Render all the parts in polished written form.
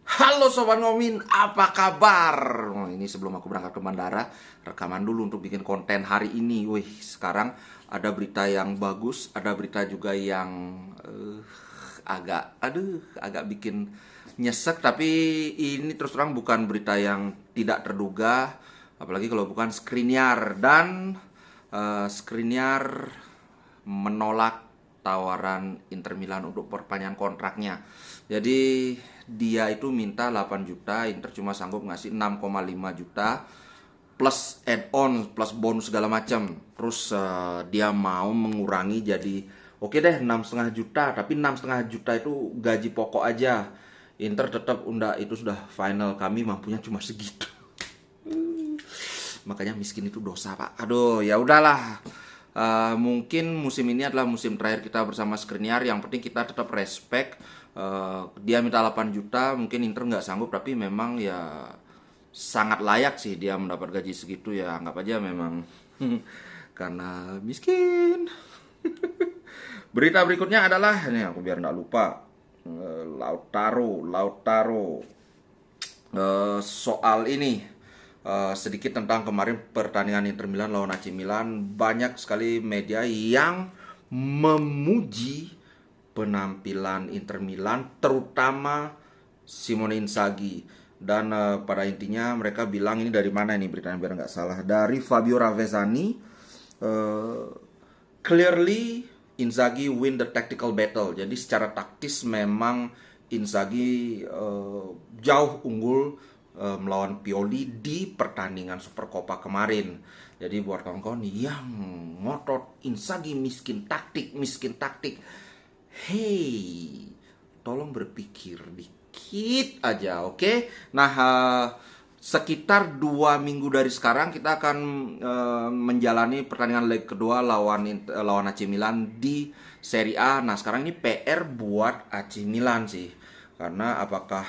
Halo Sobat Ngomin, apa kabar? Oh, ini sebelum aku berangkat ke bandara, rekaman dulu untuk bikin konten hari ini. Wih, sekarang ada berita yang bagus, ada berita juga yang agak bikin nyesek. Tapi ini terus terang bukan berita yang tidak terduga, apalagi kalau bukan Skriniar. Dan Skriniar menolak tawaran Inter Milan untuk perpanjangan kontraknya. Jadi dia itu minta 8 juta, Inter cuma sanggup ngasih 6,5 juta plus add-on, plus bonus segala macam. Terus dia mau mengurangi jadi oke deh 6,5 juta, tapi 6,5 juta itu gaji pokok aja. Inter tetap unda itu sudah final, kami mampunya cuma segitu. Makanya miskin itu dosa, Pak. Aduh, ya udahlah. Mungkin musim ini adalah musim terakhir kita bersama Skriniar. Yang penting kita tetap respect. Dia minta 8 juta, mungkin Inter nggak sanggup, tapi memang ya sangat layak sih dia mendapat gaji segitu, ya anggap aja memang karena miskin. Berita berikutnya adalah ini, aku biar nggak lupa. Lautaro soal ini, sedikit tentang kemarin pertandingan Inter Milan lawan AC Milan. Banyak sekali media yang memuji penampilan Inter Milan, terutama Simone Inzaghi. Dan pada intinya mereka bilang, ini dari mana ini beritanya biar nggak salah, dari Fabio Ravezzani. Clearly Inzaghi win the tactical battle. Jadi secara taktis memang Inzaghi jauh unggul melawan Pioli di pertandingan Supercoppa kemarin. Jadi buat kawan-kawan yang ngotot Inzaghi miskin taktik, hey, tolong berpikir dikit aja, oke? Nah, sekitar 2 minggu dari sekarang kita akan menjalani pertandingan leg kedua lawan AC Milan di Serie A. Nah, sekarang ini PR buat AC Milan sih, karena apakah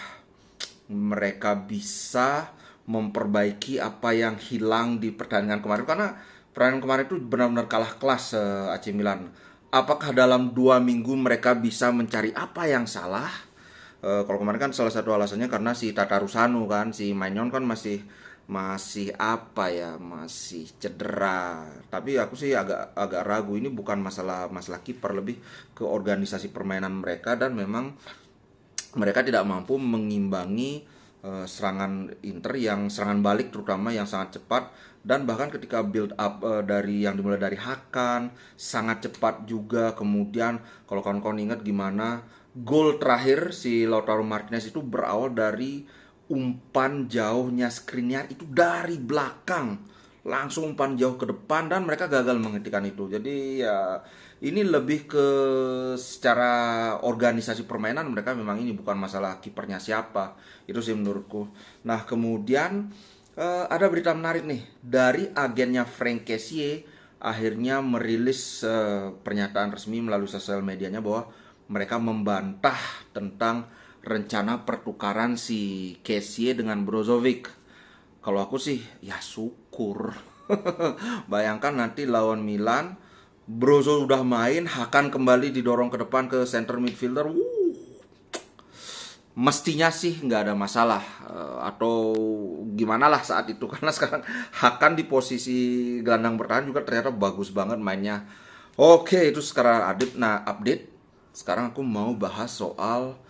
mereka bisa memperbaiki apa yang hilang di pertandingan kemarin, karena pertandingan kemarin itu benar-benar kalah kelas AC Milan. Apakah dalam 2 minggu mereka bisa mencari apa yang salah? Kalau kemarin kan salah satu alasannya karena si Tata Rusano kan, si Maignan kan masih apa ya, masih cedera. Tapi aku sih agak ragu, ini bukan masalah kiper, lebih ke organisasi permainan mereka, dan memang mereka tidak mampu mengimbangi serangan Inter yang serangan balik terutama yang sangat cepat. Dan bahkan ketika build up dari yang dimulai dari Hakan sangat cepat juga. Kemudian kalau kawan-kawan ingat gimana gol terakhir si Lautaro Martinez itu berawal dari umpan jauhnya Skriniar, itu dari belakang langsung umpan jauh ke depan, dan mereka gagal menghentikan itu. Jadi ya ini lebih ke secara organisasi permainan mereka, memang ini bukan masalah kipernya siapa. Itu sih menurutku. Nah, kemudian ada berita menarik nih dari agennya Franck Kessié, akhirnya merilis pernyataan resmi melalui sosial medianya bahwa mereka membantah tentang rencana pertukaran si Kessié dengan Brozovic. Kalau aku sih ya syukur. Bayangkan nanti lawan Milan, Brozo udah main, Hakan kembali didorong ke depan ke center midfielder. Mestinya sih nggak ada masalah, atau gimana lah saat itu, karena sekarang Hakan di posisi gelandang bertahan juga ternyata bagus banget mainnya. Oke, itu sekarang update. Sekarang aku mau bahas soal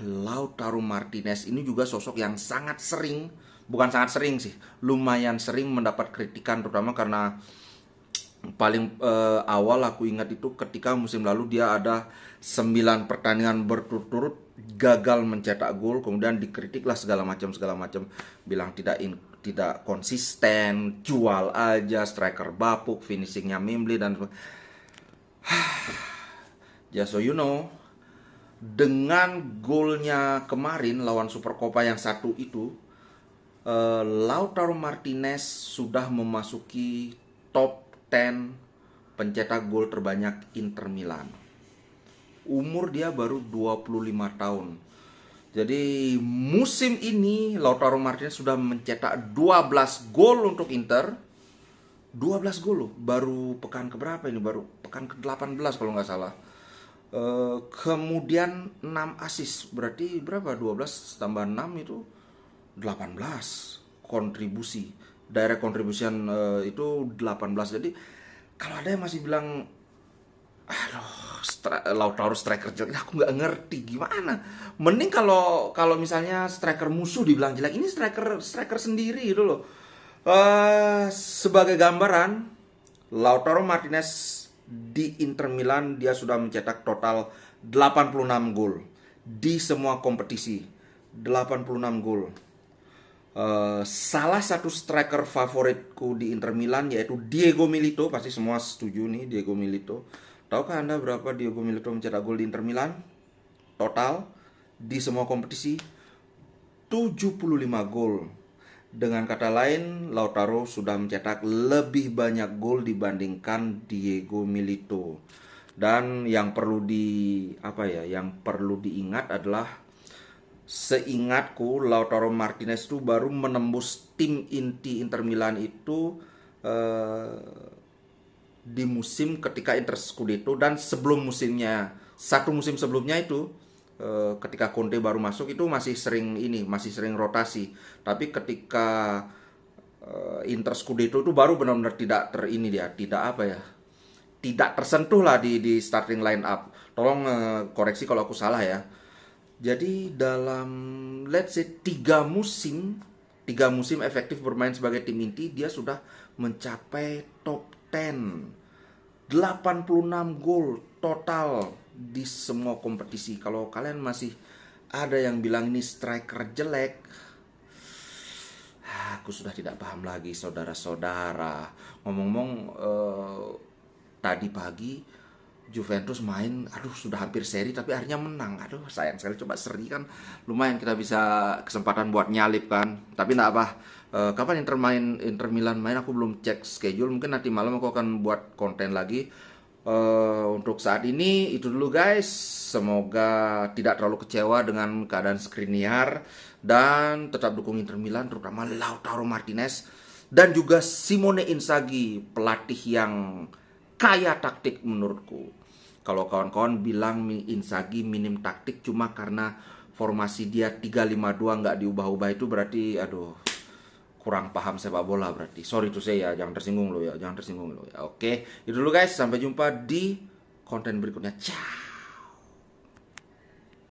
Lautaro Martinez. Ini juga sosok yang sangat sering, bukan sangat sering sih, lumayan sering mendapat kritikan, terutama karena paling awal aku ingat itu ketika musim lalu dia ada 9 pertandingan berturut-turut gagal mencetak gol, kemudian dikritik lah segala macam, bilang tidak konsisten, jual aja, striker bapuk, finishingnya mimbli, dan just so you know, dengan golnya kemarin lawan Supercopa yang satu itu, Lautaro Martinez sudah memasuki top 10 pencetak gol terbanyak Inter Milan. Umur dia baru 25 tahun. Jadi musim ini Lautaro Martinez sudah mencetak 12 gol untuk Inter. 12 gol loh, baru pekan keberapa ini? Baru pekan ke-18 kalau nggak salah. Kemudian 6 assist, berarti berapa? 12 tambah 6 itu 18 kontribusi. Direct contribution itu 18. Jadi kalau ada yang masih bilang, aduh, Lautaro striker jelek, aku nggak ngerti gimana. Mending kalau kalau misalnya striker musuh dibilang jelek, ini striker sendiri gitu loh. Sebagai gambaran, Lautaro Martinez di Inter Milan dia sudah mencetak total 86 gol di semua kompetisi. 86 gol. Salah satu striker favoritku di Inter Milan yaitu Diego Milito. Pasti semua setuju nih, Diego Milito. Tahukah Anda berapa Diego Milito mencetak gol di Inter Milan? Total di semua kompetisi 75 gol. Dengan kata lain, Lautaro sudah mencetak lebih banyak gol dibandingkan Diego Milito. Dan yang perlu diingat adalah, seingatku Lautaro Martinez itu baru menembus tim inti Inter Milan itu di musim ketika Inter Scudetto, dan sebelum musimnya, satu musim sebelumnya itu ketika Conte baru masuk itu masih sering rotasi. Tapi ketika Inter Scudetto itu baru benar-benar tidak tersentuh lah di starting line up. Tolong koreksi kalau aku salah ya. Jadi dalam let's say 3 musim efektif bermain sebagai tim inti, dia sudah mencapai top 10. 86 gol total di semua kompetisi. Kalau kalian masih ada yang bilang ini striker jelek, aku sudah tidak paham lagi, saudara-saudara. Ngomong-ngomong, tadi pagi Juventus main, sudah hampir seri tapi akhirnya menang. Aduh, sayang sekali. Coba seri kan lumayan, kita bisa kesempatan buat nyalip kan. Tapi enggak apa. Kapan Inter Milan main aku belum cek schedule. Mungkin nanti malam aku akan buat konten lagi. Untuk saat ini itu dulu guys. Semoga tidak terlalu kecewa dengan keadaan Skriniar, dan tetap dukung Inter Milan, terutama Lautaro Martinez dan juga Simone Inzaghi, pelatih yang kaya taktik menurutku. Kalau kawan-kawan bilang Inzaghi minim taktik cuma karena formasi dia 3-5-2 nggak diubah-ubah, itu berarti kurang paham sepak bola berarti. Sorry to say ya, jangan tersinggung lo ya. Oke, itu dulu guys, sampai jumpa di konten berikutnya. Ciao.